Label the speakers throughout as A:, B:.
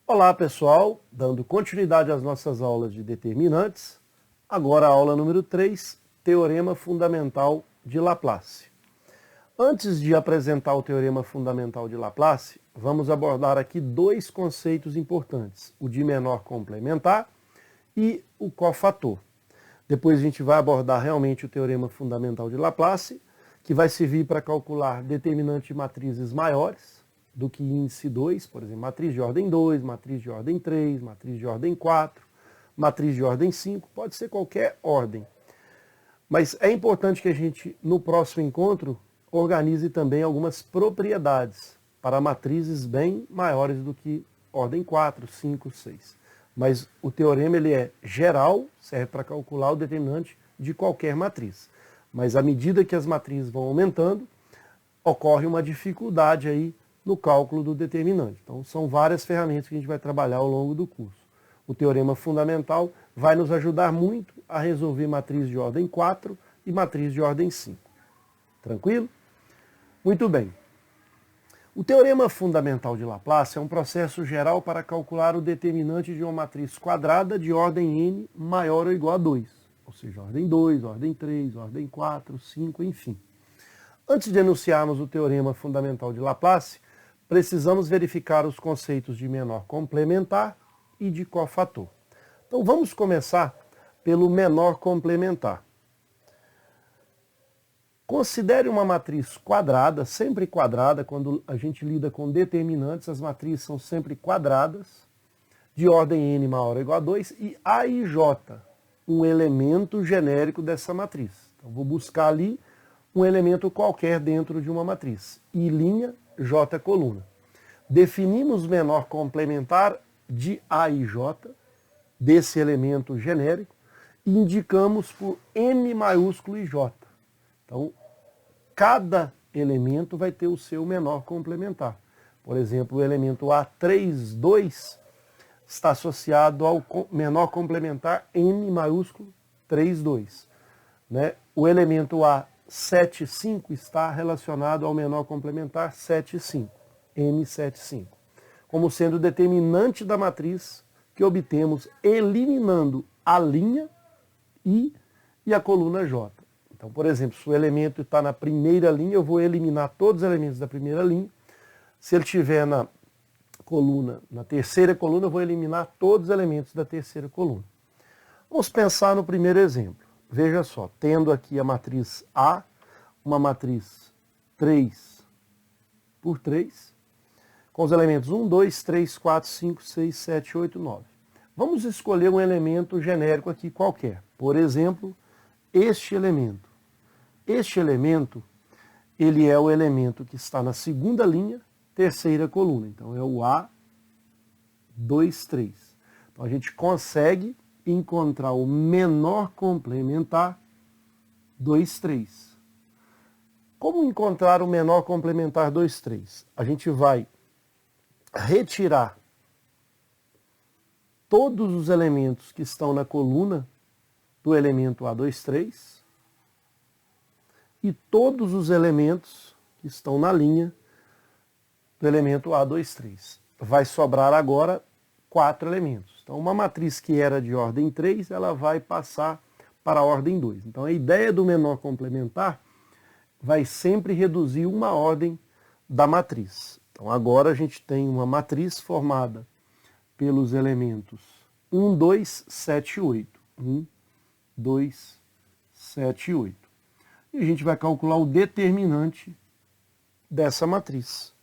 A: Olá pessoal, dando continuidade às nossas aulas de determinantes, agora a aula número 3, Teorema Fundamental de Laplace. Antes de apresentar o Teorema Fundamental de Laplace, vamos abordar aqui dois conceitos importantes, o de menor complementar e o cofator. Depois a gente vai abordar realmente o Teorema Fundamental de Laplace, que vai servir para calcular determinante de matrizes maiores do que índice 2, por exemplo, matriz de ordem 2, matriz de ordem 3, matriz de ordem 4, matriz de ordem 5, pode ser qualquer ordem. Mas é importante que a gente, no próximo encontro, organize também algumas propriedades para matrizes bem maiores do que ordem 4, 5, 6. Mas o teorema ele é geral, serve para calcular o determinante de qualquer matriz. Mas à medida que as matrizes vão aumentando, ocorre uma dificuldade aí no cálculo do determinante. Então, são várias ferramentas que a gente vai trabalhar ao longo do curso. O teorema fundamental vai nos ajudar muito a resolver matriz de ordem 4 e matriz de ordem 5. Tranquilo? Muito bem. O teorema fundamental de Laplace é um processo geral para calcular o determinante de uma matriz quadrada de ordem n maior ou igual a 2. Ou seja, ordem 2, ordem 3, ordem 4, 5, enfim. Antes de enunciarmos o teorema fundamental de Laplace, precisamos verificar os conceitos de menor complementar e de cofator. Então vamos começar pelo menor complementar. Considere uma matriz quadrada, sempre quadrada, quando a gente lida com determinantes, as matrizes são sempre quadradas, de ordem n maior ou igual a 2, e A e J, um elemento genérico dessa matriz. Então vou buscar ali um elemento qualquer dentro de uma matriz. I', J coluna. Definimos menor complementar de A e J, desse elemento genérico, e indicamos por M maiúsculo e J. Então, cada elemento vai ter o seu menor complementar. Por exemplo, o elemento A32 está associado ao menor complementar M maiúsculo 32. Né? O elemento A75 está relacionado ao menor complementar 75, M75, como sendo o determinante da matriz que obtemos eliminando a linha I e a coluna J. Então, por exemplo, se o elemento está na primeira linha, eu vou eliminar todos os elementos da primeira linha. Se ele estiver na terceira coluna, eu vou eliminar todos os elementos da terceira coluna. Vamos pensar no primeiro exemplo. Veja só, tendo aqui a matriz A, uma matriz 3 por 3, com os elementos 1, 2, 3, 4, 5, 6, 7, 8, 9. Vamos escolher um elemento genérico aqui qualquer. Por exemplo, este elemento. Este elemento, ele é o elemento que está na segunda linha, terceira coluna. Então é o A23. Então a gente consegue encontrar o menor complementar 2, 3. Como encontrar o menor complementar 2, 3? A gente vai retirar todos os elementos que estão na coluna do elemento A23 e todos os elementos que estão na linha do elemento A23. Vai sobrar agora 4 elementos. Então, uma matriz que era de ordem 3, ela vai passar para a ordem 2. Então, a ideia do menor complementar vai sempre reduzir uma ordem da matriz. Então, agora a gente tem uma matriz formada pelos elementos 1, 2, 7, 8. 1, 2, 7, 8. E a gente vai calcular o determinante dessa matriz.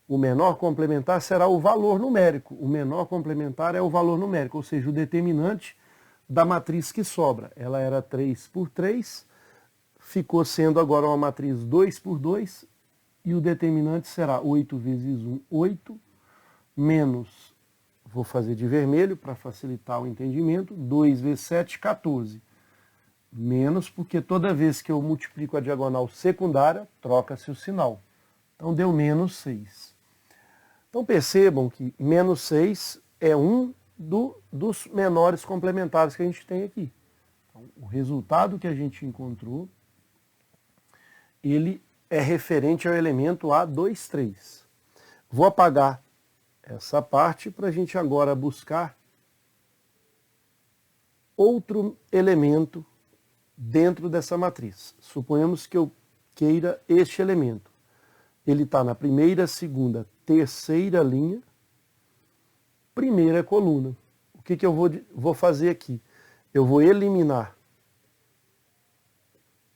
A: O menor complementar será o valor numérico. O menor complementar é o valor numérico, ou seja, o determinante da matriz que sobra. Ela era 3 por 3, ficou sendo agora uma matriz 2 por 2, e o determinante será 8 vezes 1, 8, menos, vou fazer de vermelho para facilitar o entendimento, 2 vezes 7, 14. Menos, porque toda vez que eu multiplico a diagonal secundária, troca-se o sinal. Então deu menos 6. Então percebam que menos 6 é um dos menores complementares que a gente tem aqui. Então, o resultado que a gente encontrou, ele é referente ao elemento A23. Vou apagar essa parte para a gente agora buscar outro elemento dentro dessa matriz. Suponhamos que eu queira este elemento. Ele está na primeira, segunda, terceira linha, primeira coluna. O que eu vou fazer aqui? Eu vou eliminar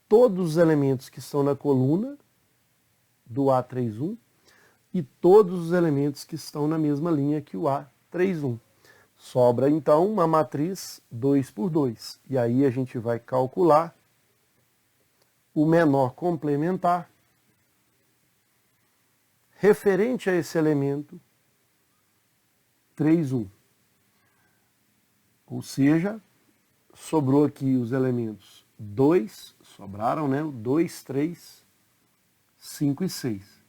A: todos os elementos que estão na coluna do A31 e todos os elementos que estão na mesma linha que o A31. Sobra então uma matriz 2 por 2. E aí a gente vai calcular o menor complementar referente a esse elemento 3, 1. Ou seja, sobrou aqui os elementos 2, sobraram, né? 2, 3, 5 e 6.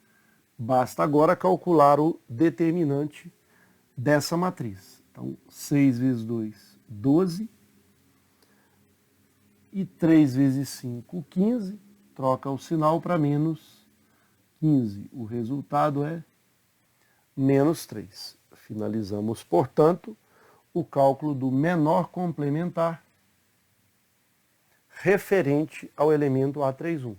A: Basta agora calcular o determinante dessa matriz. Então, 6 vezes 2, 12. E 3 vezes 5, 15. Troca o sinal para menos 15. O resultado é menos 3. Finalizamos, portanto, o cálculo do menor complementar referente ao elemento A31.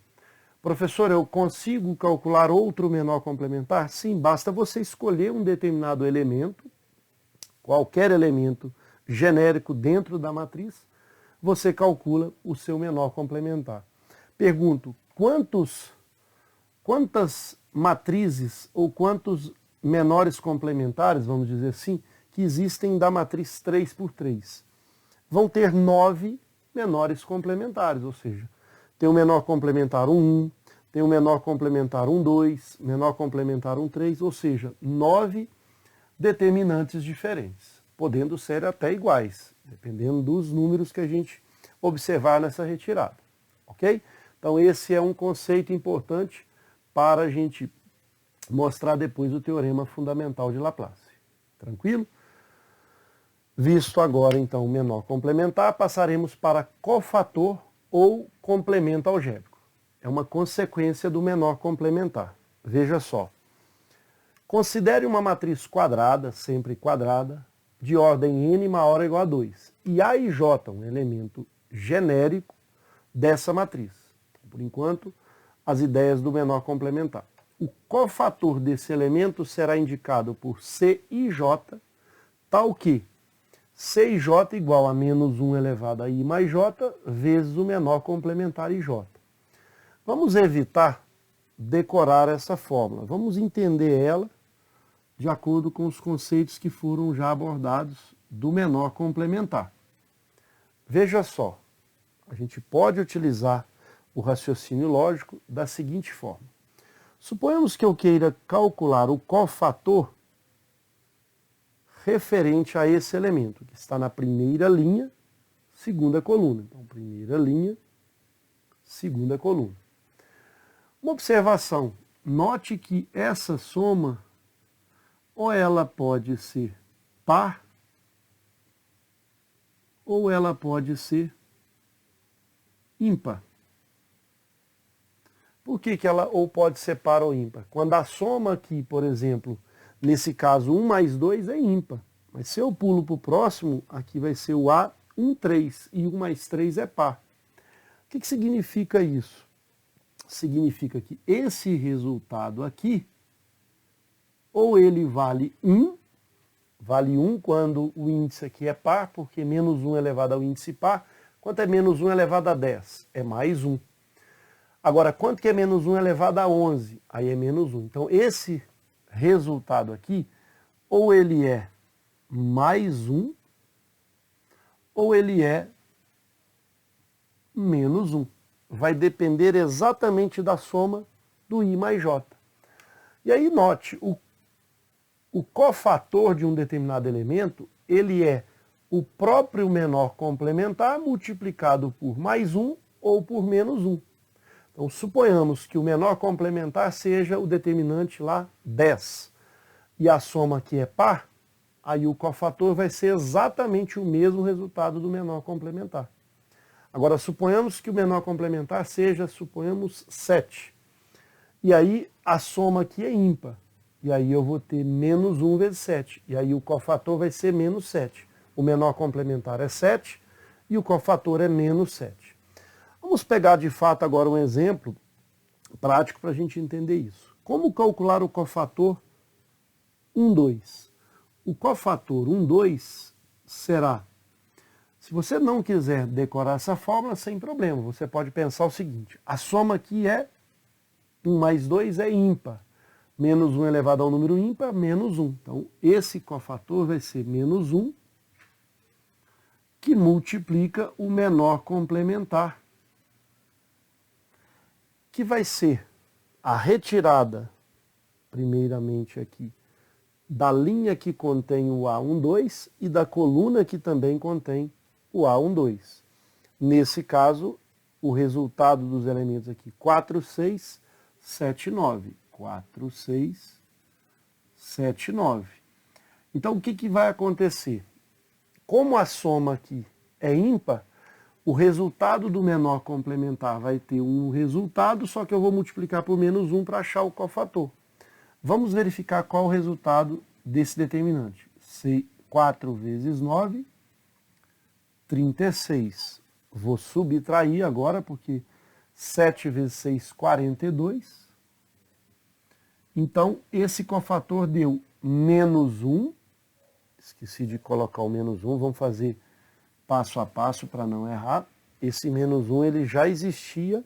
A: Professor, eu consigo calcular outro menor complementar? Sim, basta você escolher um determinado elemento, qualquer elemento genérico dentro da matriz, você calcula o seu menor complementar. Pergunto, quantas matrizes ou quantos menores complementares, vamos dizer assim, que existem da matriz 3 por 3? Vão ter 9 menores complementares, ou seja, tem o menor complementar 1, tem o menor complementar 1, 2, menor complementar 1, 3, ou seja, 9 determinantes diferentes, podendo ser até iguais, dependendo dos números que a gente observar nessa retirada, ok? Então esse é um conceito importante para a gente mostrar depois o teorema fundamental de Laplace. Tranquilo? Visto agora, então, o menor complementar, passaremos para cofator ou complemento algébrico. É uma consequência do menor complementar. Veja só. Considere uma matriz quadrada, sempre quadrada, de ordem n maior ou igual a 2. E A e J, um elemento genérico dessa matriz. Por enquanto, as ideias do menor complementar. O cofator desse elemento será indicado por C e J, tal que C e J igual a menos 1 elevado a I mais J vezes o menor complementar IJ. Vamos evitar decorar essa fórmula. Vamos entender ela de acordo com os conceitos que foram já abordados do menor complementar. Veja só, a gente pode utilizar o raciocínio lógico da seguinte forma. Suponhamos que eu queira calcular o cofator referente a esse elemento, que está na primeira linha, segunda coluna. Então, primeira linha, segunda coluna. Uma observação, note que essa soma, ou ela pode ser par, ou ela pode ser ímpar. Por que ela ou pode ser par ou ímpar? Quando a soma aqui, por exemplo, nesse caso 1 mais 2 é ímpar. Mas se eu pulo para o próximo, aqui vai ser o A, 1, 3, e 1 mais 3 é par. O que significa isso? Significa que esse resultado aqui, ou ele vale 1 quando o índice aqui é par, porque menos 1 elevado ao índice par. Quanto é menos 1 elevado a 10? É mais 1. Agora, quanto que é menos 1 elevado a 11? Aí é menos 1. Então, esse resultado aqui, ou ele é mais 1, ou ele é menos 1. Vai depender exatamente da soma do I mais J. E aí, note, o cofator de um determinado elemento, ele é o próprio menor complementar multiplicado por mais 1 ou por menos 1. Então, suponhamos que o menor complementar seja o determinante lá 10. E a soma aqui é par, aí o cofator vai ser exatamente o mesmo resultado do menor complementar. Agora, suponhamos que o menor complementar seja, suponhamos, 7. E aí a soma aqui é ímpar. E aí eu vou ter menos 1 vezes 7. E aí o cofator vai ser menos 7. O menor complementar é 7 e o cofator é menos 7. Vamos pegar de fato agora um exemplo prático para a gente entender isso. Como calcular o cofator 1, 2? O cofator 1, 2 será, se você não quiser decorar essa fórmula, sem problema, você pode pensar o seguinte: a soma aqui é 1 mais 2 é ímpar. Menos 1 elevado ao número ímpar, menos 1. Então, esse cofator vai ser menos 1, que multiplica o menor complementar, que vai ser a retirada, primeiramente aqui, da linha que contém o A12 e da coluna que também contém o A12. Nesse caso, o resultado dos elementos aqui, 4, 6, 7, 9. 4, 6, 7, 9. Então, o que vai acontecer? Como a soma aqui é ímpar, o resultado do menor complementar vai ter um resultado, só que eu vou multiplicar por menos 1 para achar o cofator. Vamos verificar qual o resultado desse determinante. 4 vezes 9, 36. Vou subtrair agora, porque 7 vezes 6, 42. Então, esse cofator deu menos 1. Esqueci de colocar o menos 1, vamos fazer passo a passo para não errar. Esse menos 1 ele já existia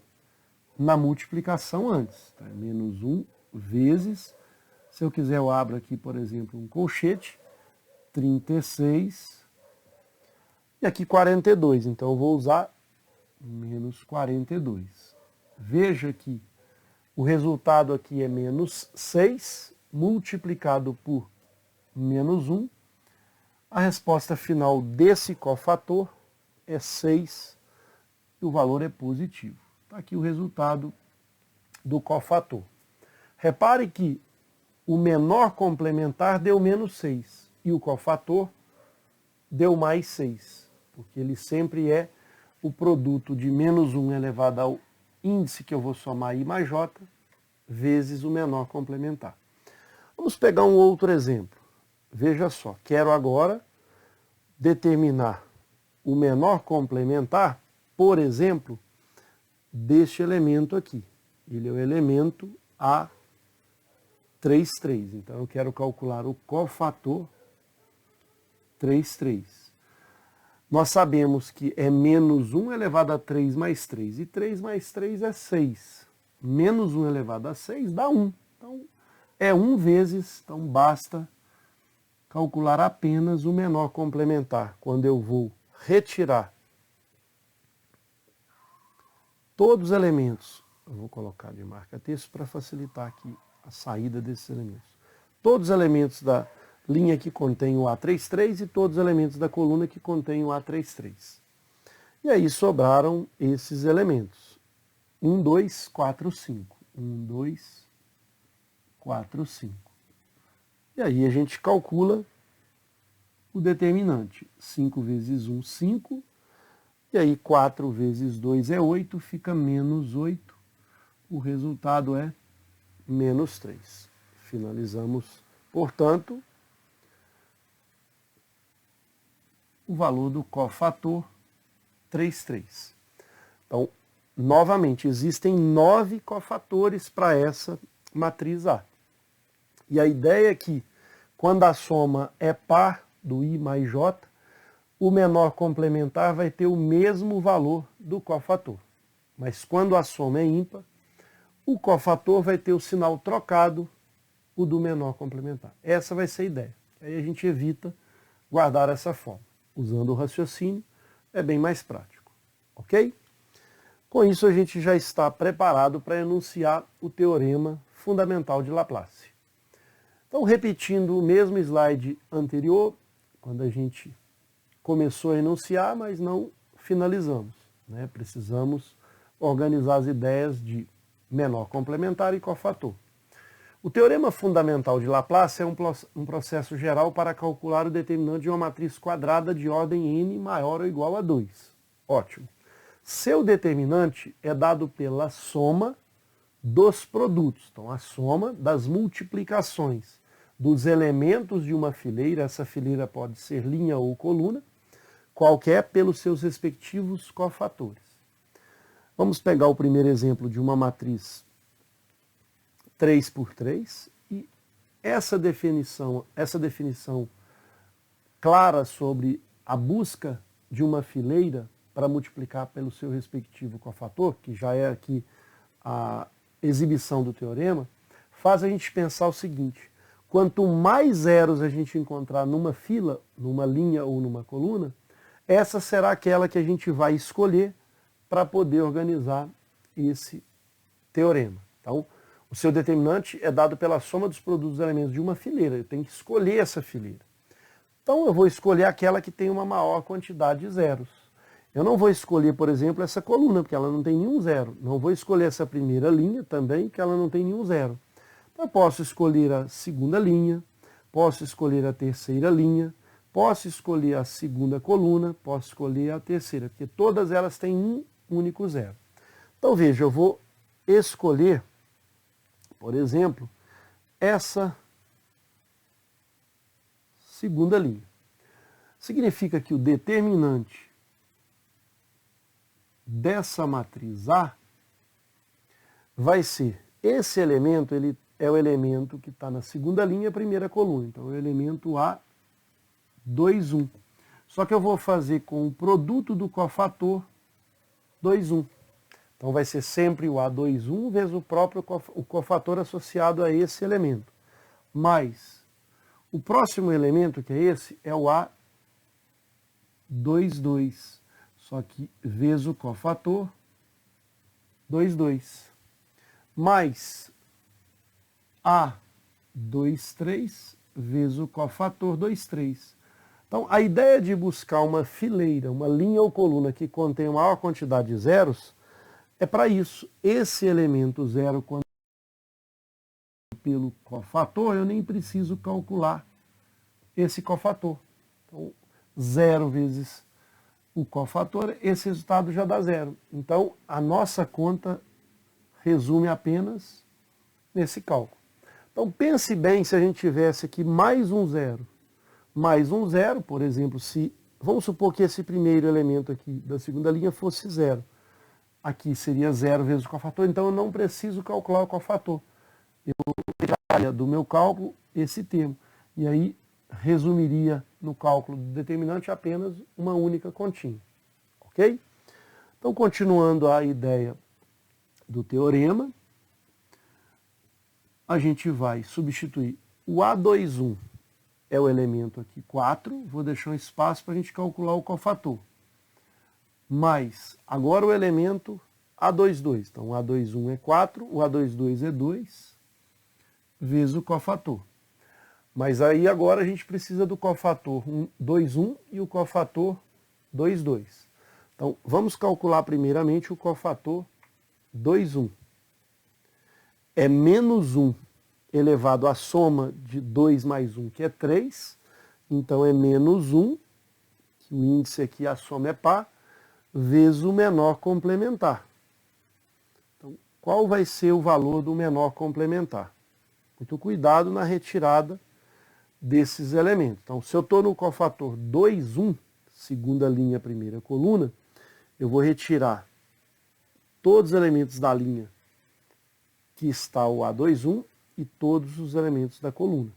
A: na multiplicação antes. Tá? Menos 1 vezes, se eu quiser eu abro aqui, por exemplo, um colchete, 36, e aqui 42, então eu vou usar menos 42. Veja que o resultado aqui é menos 6, multiplicado por menos 1. A resposta final desse cofator é 6, e o valor é positivo. Está aqui o resultado do cofator. Repare que o menor complementar deu menos 6, e o cofator deu mais 6, porque ele sempre é o produto de menos 1 elevado ao índice que eu vou somar I mais J, vezes o menor complementar. Vamos pegar um outro exemplo. Veja só, quero agora determinar o menor complementar, por exemplo, deste elemento aqui. Ele é o elemento A33. Então eu quero calcular o cofator 33. Nós sabemos que é menos 1 elevado a 3 mais 3. E 3 mais 3 é 6. Menos 1 elevado a 6 dá 1. Então, é 1 vezes, então basta calcular apenas o menor complementar. Quando eu vou retirar todos os elementos, eu vou colocar de marca-texto para facilitar aqui a saída desses elementos. Todos os elementos da linha que contém o A33 e todos os elementos da coluna que contém o A33. E aí sobraram esses elementos. 1, 2, 4, 5. 1, 2, 4, 5. E aí a gente calcula o determinante. 5 vezes 1, 5. E aí 4 vezes 2 é 8, fica menos 8. O resultado é menos 3. Finalizamos, portanto, o valor do cofator 33. Então, novamente, existem 9 cofatores para essa matriz A. E a ideia é que, quando a soma é par do I mais J, o menor complementar vai ter o mesmo valor do cofator. Mas quando a soma é ímpar, o cofator vai ter o sinal trocado, o do menor complementar. Essa vai ser a ideia. Aí a gente evita guardar essa forma. Usando o raciocínio, é bem mais prático. Ok? Com isso, a gente já está preparado para enunciar o teorema fundamental de Laplace. Então, repetindo o mesmo slide anterior, quando a gente começou a enunciar, mas não finalizamos, né? Precisamos organizar as ideias de menor complementar e cofator. O teorema fundamental de Laplace é um processo geral para calcular o determinante de uma matriz quadrada de ordem n maior ou igual a 2. Ótimo. Seu determinante é dado pela soma dos produtos. Então, a soma das multiplicações dos elementos de uma fileira, essa fileira pode ser linha ou coluna, qualquer pelos seus respectivos cofatores. Vamos pegar o primeiro exemplo de uma matriz 3 por 3 e essa definição clara sobre a busca de uma fileira para multiplicar pelo seu respectivo cofator, que já é aqui a exibição do teorema, faz a gente pensar o seguinte: quanto mais zeros a gente encontrar numa fila, numa linha ou numa coluna, essa será aquela que a gente vai escolher para poder organizar esse teorema. Então, o seu determinante é dado pela soma dos produtos dos elementos de uma fileira. Eu tenho que escolher essa fileira. Então, eu vou escolher aquela que tem uma maior quantidade de zeros. Eu não vou escolher, por exemplo, essa coluna, porque ela não tem nenhum zero. Não vou escolher essa primeira linha também, que ela não tem nenhum zero. Então, eu posso escolher a segunda linha, posso escolher a terceira linha, posso escolher a segunda coluna, posso escolher a terceira, porque todas elas têm um único zero. Então, veja, eu vou escolher, por exemplo, essa segunda linha. Significa que o determinante dessa matriz A vai ser, esse elemento, ele é o elemento que está na segunda linha, primeira coluna. Então, é o elemento A2, 1. Só que eu vou fazer com o produto do cofator 2, 1. Então, vai ser sempre o A2, 1 vezes o próprio cofator associado a esse elemento. Mais o próximo elemento, que é esse, é o A2, 2. Só que vezes o cofator 2, 2. Mais A2, 3 vezes o cofator 2, 3. Então, a ideia de buscar uma fileira, uma linha ou coluna que contém maior quantidade de zeros, é para isso. Esse elemento zero, quando pelo cofator, eu nem preciso calcular esse cofator. Então, 0 vezes o cofator, esse resultado já dá zero. Então, a nossa conta resume apenas nesse cálculo. Então, pense bem se a gente tivesse aqui mais um zero, por exemplo, se, vamos supor que esse primeiro elemento aqui da segunda linha fosse zero. Aqui seria 0 vezes o cofator, então eu não preciso calcular o cofator. Eu tiraria do meu cálculo esse termo. E aí resumiria no cálculo do determinante apenas uma única continha. Ok? Então, continuando a ideia do teorema, a gente vai substituir o A2, 1 é o elemento aqui 4, vou deixar um espaço para a gente calcular o cofator. Mais, agora o elemento A2, 2. Então, o A2, 1 é 4, o A2, 2 é 2, vezes o cofator. Mas aí agora a gente precisa do cofator 2, 1 e o cofator 2, 2. Então, vamos calcular primeiramente o cofator 2, 1. É menos 1 elevado à soma de 2 mais 1, que é 3. Então, é menos 1, que o índice aqui, a soma é par, vezes o menor complementar. Então, qual vai ser o valor do menor complementar? Muito cuidado na retirada desses elementos. Então, se eu estou no cofator 2, 1, segunda linha, primeira coluna, eu vou retirar todos os elementos da linha que está o A2, 1 e todos os elementos da coluna.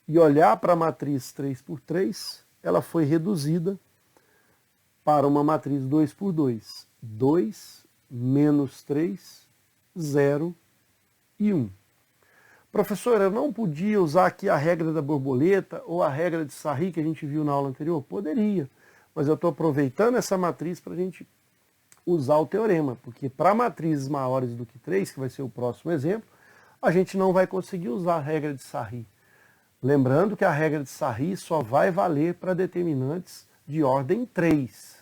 A: E olhar para a matriz 3 por 3, ela foi reduzida para uma matriz 2 por 2. 2 menos 3, 0 e 1. Professor, eu não podia usar aqui a regra da borboleta ou a regra de Sarri que a gente viu na aula anterior? Poderia, mas eu estou aproveitando essa matriz para a gente usar o teorema, porque para matrizes maiores do que 3, que vai ser o próximo exemplo, a gente não vai conseguir usar a regra de Sarri. Lembrando que a regra de Sarri só vai valer para determinantes de ordem 3.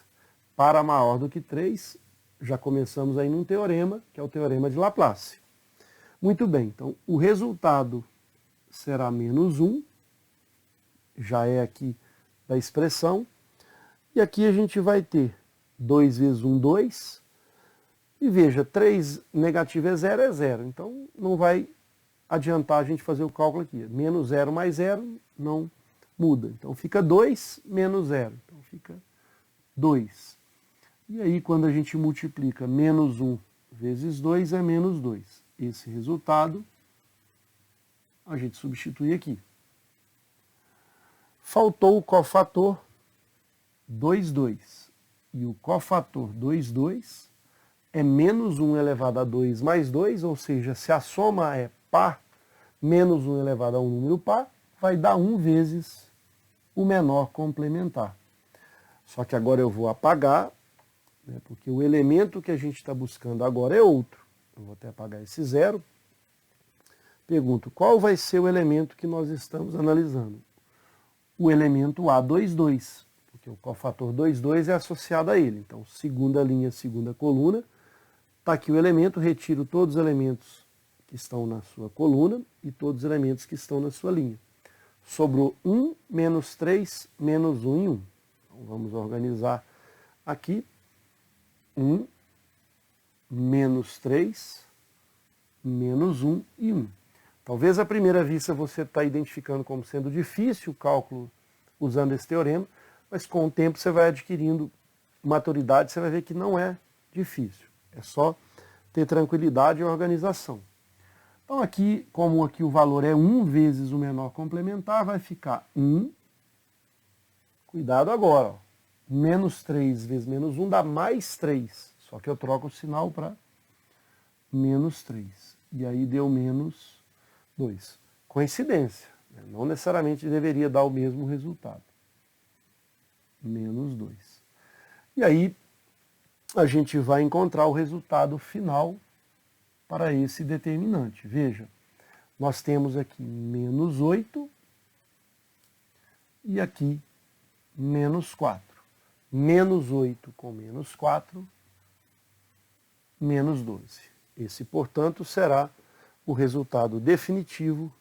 A: Para maior do que 3, já começamos aí num teorema, que é o teorema de Laplace. Muito bem, então o resultado será menos 1, já é aqui da expressão, e aqui a gente vai ter 2 vezes 1, 2, E veja, 3 negativo é zero, então não vai adiantar a gente fazer o cálculo aqui. Menos 0 mais 0 não muda. Então fica 2 menos 0. Então fica 2. E aí quando a gente multiplica menos 1 vezes 2 é menos 2. Esse resultado a gente substitui aqui. Faltou o cofator 2, 2. E o cofator 2, 2 é menos 1 elevado a 2 mais 2, ou seja, se a soma é par, menos 1 elevado a um número par, vai dar 1 vezes o menor complementar. Só que agora eu vou apagar, né, porque o elemento que a gente está buscando agora é outro. Eu vou até apagar esse zero. Pergunto, qual vai ser o elemento que nós estamos analisando? O elemento A22, porque o cofator 22 é associado a ele. Então, segunda linha, segunda coluna, está aqui o elemento, retiro todos os elementos que estão na sua coluna e todos os elementos que estão na sua linha. Sobrou 1, menos 3, menos 1 e 1. Então, vamos organizar aqui. 1, menos 3, menos 1 e 1. Talvez à primeira vista você está identificando como sendo difícil o cálculo usando esse teorema, mas com o tempo você vai adquirindo maturidade, você vai ver que não é difícil. É só ter tranquilidade e organização. Então aqui, como aqui o valor é 1 vezes o menor complementar, vai ficar 1. Cuidado agora, ó. Menos 3 vezes menos 1 dá mais 3. Só que eu troco o sinal para menos 3. E aí deu menos 2. Coincidência, né? Não necessariamente deveria dar o mesmo resultado. Menos 2. E aí a gente vai encontrar o resultado final para esse determinante. Veja, nós temos aqui menos 8 e aqui menos 4. Menos 8 com menos 4, menos 12. Esse, portanto, será o resultado definitivo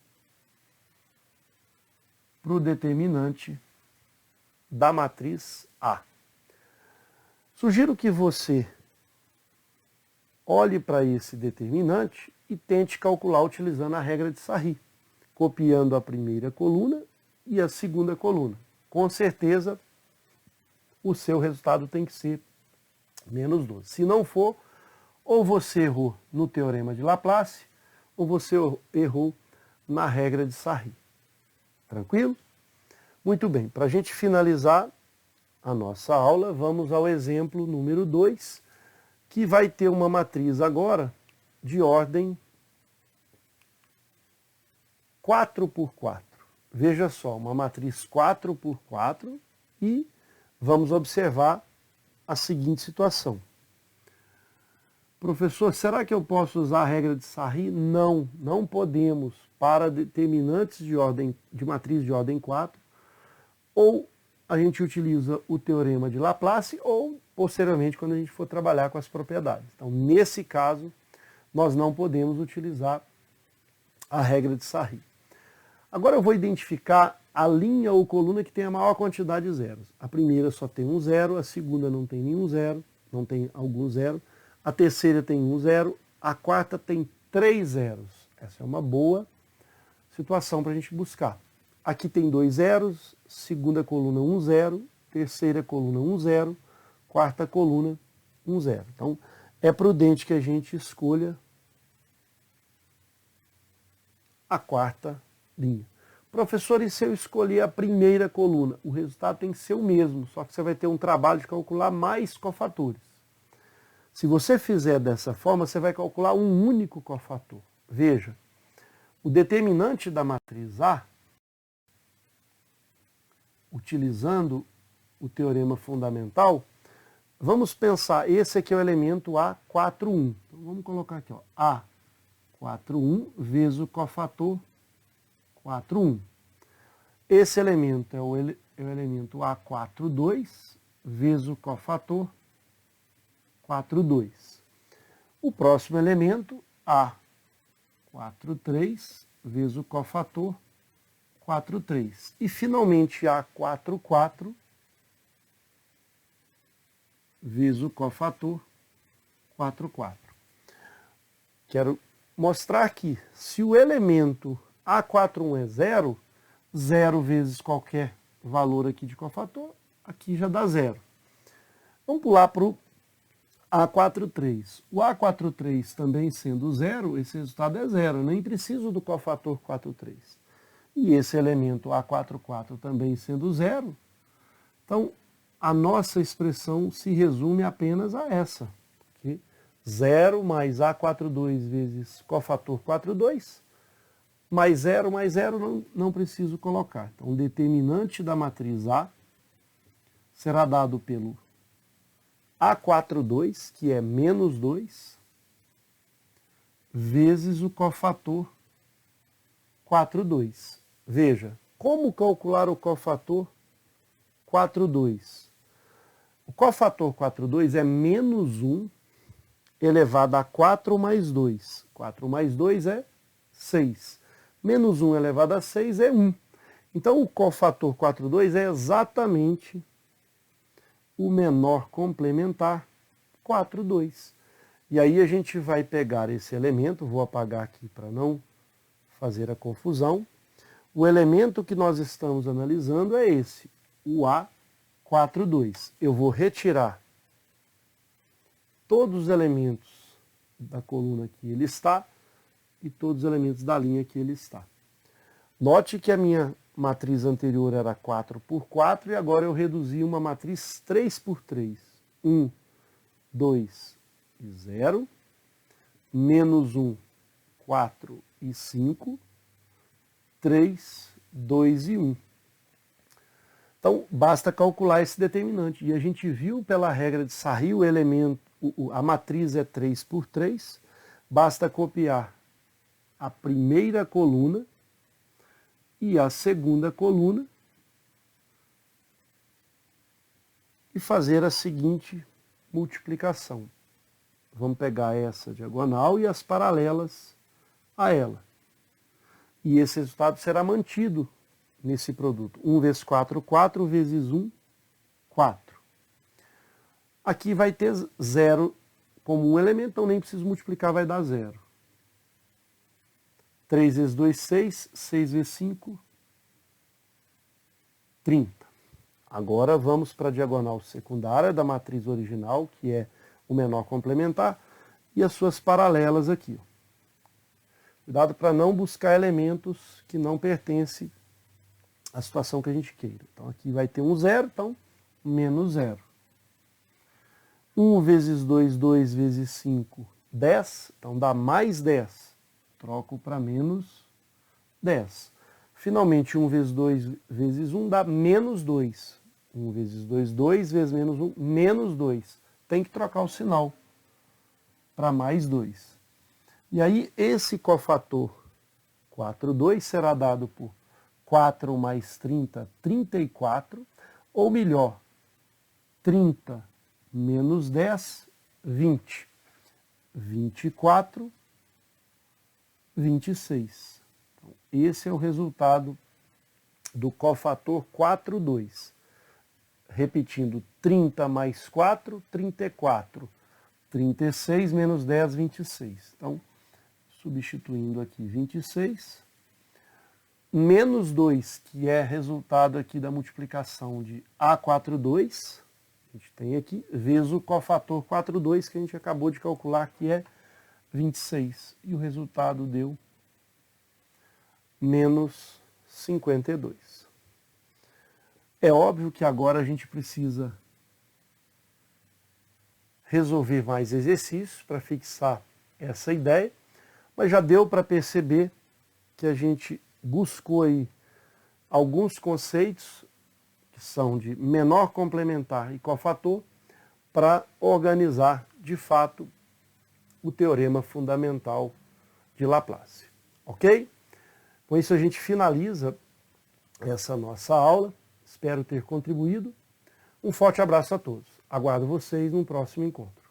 A: para o determinante da matriz A. Sugiro que você olhe para esse determinante e tente calcular utilizando a regra de Sarri, copiando a primeira coluna e a segunda coluna. Com certeza, o seu resultado tem que ser menos 12. Se não for, ou você errou no teorema de Laplace, ou você errou na regra de Sarri. Tranquilo? Muito bem, para a gente finalizar a nossa aula, vamos ao exemplo número 2, que vai ter uma matriz agora de ordem 4 por 4. Veja só, uma matriz 4 por 4 e vamos observar a seguinte situação. Professor, será que eu posso usar a regra de Sarri? Não, não podemos para determinantes de matriz de ordem 4, ou a gente utiliza o teorema de Laplace, ou posteriormente quando a gente for trabalhar com as propriedades. Então, nesse caso, nós não podemos utilizar a regra de Sarri. Agora eu vou identificar a linha ou coluna que tem a maior quantidade de zeros. A primeira só tem um zero, a segunda não tem nenhum zero, não tem algum zero, a terceira tem um zero, a quarta tem 3 zeros. Essa é uma boa situação para a gente buscar. Aqui tem 2 zeros, segunda coluna 1 zero, terceira coluna 1 zero, quarta coluna 1 zero. Então é prudente que a gente escolha a quarta linha. Professor, e se eu escolher a primeira coluna? O resultado tem que ser o mesmo, só que você vai ter um trabalho de calcular mais cofatores. Se você fizer dessa forma, você vai calcular um único cofator. Veja, o determinante da matriz A, utilizando o teorema fundamental, vamos pensar, esse aqui é o elemento A41. Então vamos colocar aqui, ó, A41 vezes o cofator 41. Esse elemento é o elemento A42 vezes o cofator 42. O próximo elemento, A43 vezes o cofator 43. E finalmente A44 vezes o cofator 4, 4. Quero mostrar que se o elemento A41 é 0, 0 vezes qualquer valor aqui de cofator, aqui já dá 0. Vamos pular para o A43. O A43 também sendo 0, esse resultado é 0. Nem preciso do cofator 43. E esse elemento A44 também sendo 0, então a nossa expressão se resume apenas a essa. Okay? 0 mais A42 vezes cofator 42, mais 0 não preciso colocar. Então o determinante da matriz A será dado pelo A42, que é menos 2, vezes o cofator 42. Veja, como calcular o cofator 42? O cofator 42 é menos 1 elevado a 4 mais 2. 4 mais 2 é 6. Menos 1 elevado a 6 é 1. Então o cofator 42 é exatamente o menor complementar 42. E aí a gente vai pegar esse elemento, vou apagar aqui para não fazer a confusão. O elemento que nós estamos analisando é esse, o A42. Eu vou retirar todos os elementos da coluna que ele está e todos os elementos da linha que ele está. Note que a minha matriz anterior era 4 por 4 e agora eu reduzi uma matriz 3 por 3. 1, 2 e 0. Menos 1, 4 e 5. 3, 2 e 1. Então, basta calcular esse determinante. E a gente viu pela regra de Sarri, o elemento, a matriz é 3 por 3. Basta copiar a primeira coluna e a segunda coluna e fazer a seguinte multiplicação. Vamos pegar essa diagonal e as paralelas a ela. E esse resultado será mantido nesse produto. 1 vezes 4, 4 vezes 1, 4. Aqui vai ter 0 como um elemento, então nem preciso multiplicar, vai dar 0. 3 vezes 2, 6. 6 vezes 5, 30. Agora vamos para a diagonal secundária da matriz original, que é o menor complementar, e as suas paralelas aqui. Cuidado para não buscar elementos que não pertencem à situação que a gente queira. Então aqui vai ter um 0, então menos 0. 1 vezes 2, 2 vezes 5, 10. Então dá mais 10. Troco para menos 10. Finalmente, 1 vezes 2 vezes 1 dá menos 2. 1 vezes 2, 2 vezes menos 1, menos 2. Tem que trocar o sinal para mais 2. E aí, esse cofator 42 será dado por 4 mais 30, 34, ou melhor, 30 menos 10, 20. 24, 26. Então, esse é o resultado do cofator 42. Repetindo, 30 mais 4, 34. 36 menos 10, 26. Então, substituindo aqui 26, menos 2, que é resultado aqui da multiplicação de A42, a gente tem aqui, vezes o cofator 42, que a gente acabou de calcular, que é 26. E o resultado deu menos 52. É óbvio que agora a gente precisa resolver mais exercícios para fixar essa ideia, mas já deu para perceber que a gente buscou aí alguns conceitos que são de menor complementar e cofator para organizar, de fato, o teorema fundamental de Laplace. Ok? Com isso a gente finaliza essa nossa aula. Espero ter contribuído. Um forte abraço a todos. Aguardo vocês no próximo encontro.